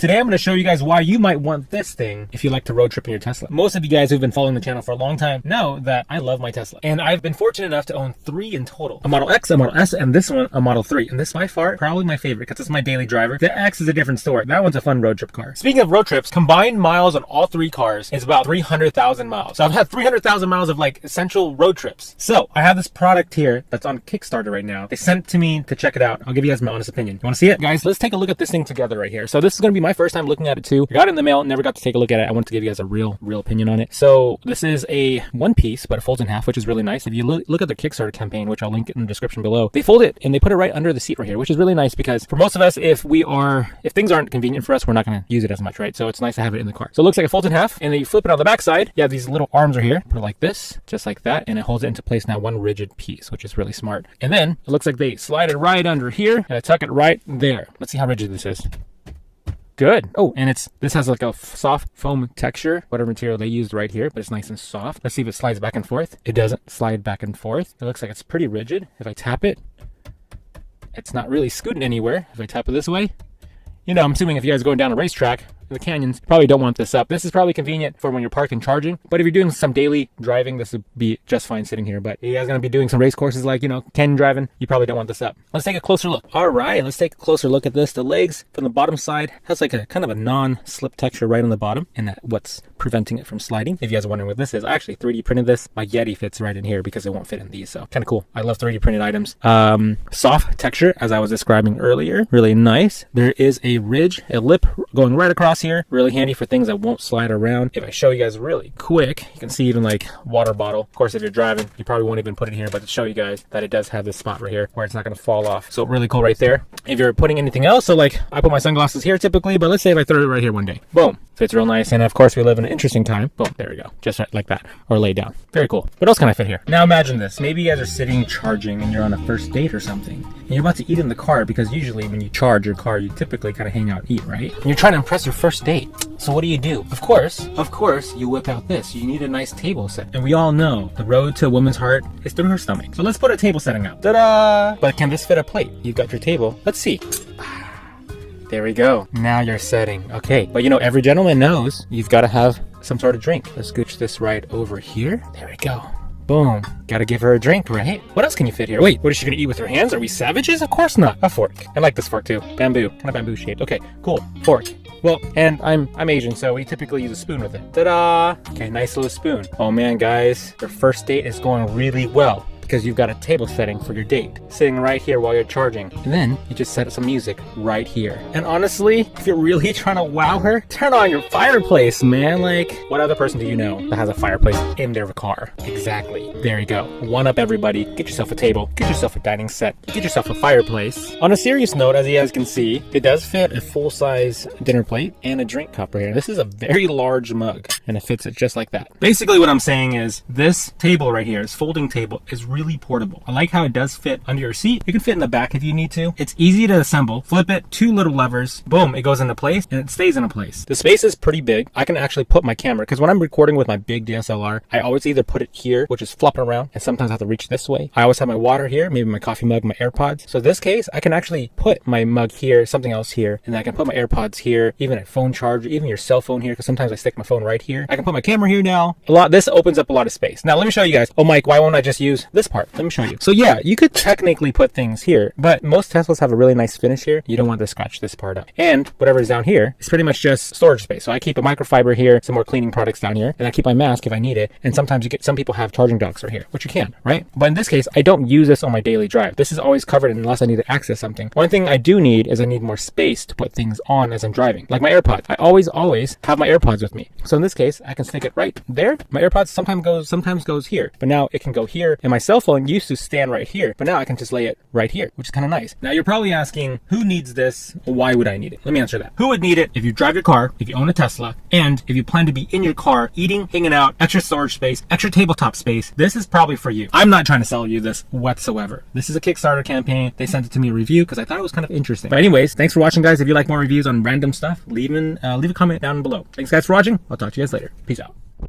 Today I'm going to show you guys why you might want this thing if you like to road trip in your Tesla. Most of you guys who've been following the channel for a long time know that I love my Tesla. And I've been fortunate enough to own 3 in total. A Model X, a Model S, and this one, a Model 3. And this by far, probably my favorite because it's my daily driver. The X is a different story. That one's a fun road trip car. Speaking of road trips, combined miles on all 3 cars is about 300,000 miles. So I've had 300,000 miles of like essential road trips. So I have this product here that's on Kickstarter right now. They sent it to me to check it out. I'll give you guys my honest opinion. You want to see it? Guys, let's take a look at this thing together right here. So this is going to be my first time looking at it too. I got it in the mail, never got to take a look at it. I wanted to give you guys a real opinion on it. So this is a one piece, but it folds in half, which is really nice. If you look at the Kickstarter campaign, which I'll link it in the description below, they fold it and they put it right under the seat right here, which is really nice because for most of us, if things aren't convenient for us, we're not going to use it as much, right? So it's nice to have it in the car. So it looks like it folds in half, and then you flip it on the back side. You have these little arms right here, put it like this, just like that, and it holds it into place now, one rigid piece, which is really smart. And then it looks like they slide it right under here and I tuck it right there. Let's see how rigid this is. Good. Oh, and this has like a soft foam texture, whatever material they used right here, but it's nice and soft. Let's see if it slides back and forth. It doesn't slide back and forth. It looks like it's pretty rigid. If I tap it, it's not really scooting anywhere. If I tap it this way, you know, I'm assuming if you guys are going down a racetrack in the canyons, probably don't want this up. This is probably convenient for when you're parked and charging, but if you're doing some daily driving, this would be just fine sitting here. But you guys are going to be doing some race courses like, you know, canyon driving, you probably don't want this up. Let's take a closer look. All right, let's take a closer look at this. The legs from the bottom side has like a kind of a non-slip texture right on the bottom, and that's what's preventing it from sliding. If you guys are wondering what this is, I actually 3D printed this. My Yeti fits right in here because it won't fit in these, so kind of cool. I love 3D printed items. Soft texture, as I was describing earlier, really nice. There is a ridge, a lip going right across here, really handy for things that won't slide around. If I show you guys really quick, you can see even like water bottle. Of course, if you're driving, you probably won't even put it here, but to show you guys that it does have this spot right here where it's not going to fall off. So really cool right there. If you're putting anything else, so like I put my sunglasses here typically, but let's say if I throw it right here one day, boom, fits real nice. And of course we live in an interesting time. Boom, there we go. Just right like that, or lay down. Very cool. What else can I fit here? Now imagine this. Maybe you guys are sitting charging and you're on a first date or something, and you're about to eat in the car because usually when you charge your car, you typically kind of hang out and eat, right? And you're trying to impress your first date. So what do? Of course, you whip out this. You need a nice table set. And we all know the road to a woman's heart is through her stomach. So let's put a table setting up. Ta-da! But can this fit a plate? You've got your table. Let's see. There we go. Now you're setting. Okay, but you know, every gentleman knows you've got to have some sort of drink. Let's scooch this right over here. There we go. Boom. Gotta give her a drink, right? What else can you fit here? Wait, what is she gonna eat with her hands? Are we savages? Of course not. A fork. I like this fork too. Bamboo. Kind of bamboo shaped. Okay, cool. Fork. Well, and I'm Asian, so we typically use a spoon with it. Ta-da! Okay, nice little spoon. Oh man, guys, your first date is going really well because you've got a table setting for your date sitting right here while you're charging. And then you just set some music right here. And honestly, if you're really trying to wow her, turn on your fireplace, man. Like, what other person do you know that has a fireplace in their car? Exactly. There you go. One up, everybody. Get yourself a table. Get yourself a dining set. Get yourself a fireplace. On a serious note, as you guys can see, it does fit a full-size dinner plate and a drink cup right here. This is a very large mug, and it fits it just like that. Basically, what I'm saying is this table right here, this folding table, is really portable. I like how it does fit under your seat. You can fit in the back if you need to. It's easy to assemble. Flip it, 2 little levers, boom, it goes into place and it stays in place. The space is pretty big. I can actually put my camera, because when I'm recording with my big DSLR, I always either put it here, which is flopping around, and sometimes I have to reach this way. I always have my water here, maybe my coffee mug, my AirPods. So in this case, I can actually put my mug here, something else here, and then I can put my AirPods here, even a phone charger, even your cell phone here, because sometimes I stick my phone right here. I can put my camera here now. This opens up a lot of space. Now let me show you guys. Oh Mike, why won't I just use this part? Let me show you. So yeah, you could technically put things here, but most Teslas have a really nice finish here. You don't want to scratch this part up. And whatever is down here is pretty much just storage space. So I keep a microfiber here, some more cleaning products down here, and I keep my mask if I need it. And sometimes some people have charging docks right here, which you can, right? But in this case, I don't use this on my daily drive. This is always covered unless I need to access something. One thing I do need is I need more space to put things on as I'm driving, like my AirPods. I always have my AirPods with me. So in this case, I can stick it right there. My AirPods sometimes goes here, but now it can go here. And my cell phone used to stand right here, but now I can just lay it right here, which is kind of nice. Now you're probably asking, who needs this? Why would I need it? Let me answer that. Who would need it? If you drive your car, if you own a Tesla, and if you plan to be in your car, eating, hanging out, extra storage space, extra tabletop space, this is probably for you. I'm not trying to sell you this whatsoever. This is a Kickstarter campaign. They sent it to me a review because I thought it was kind of interesting. But anyways, thanks for watching, guys. If you like more reviews on random stuff, leave a comment down below. Thanks guys for watching. I'll talk to you guys later. Peace out.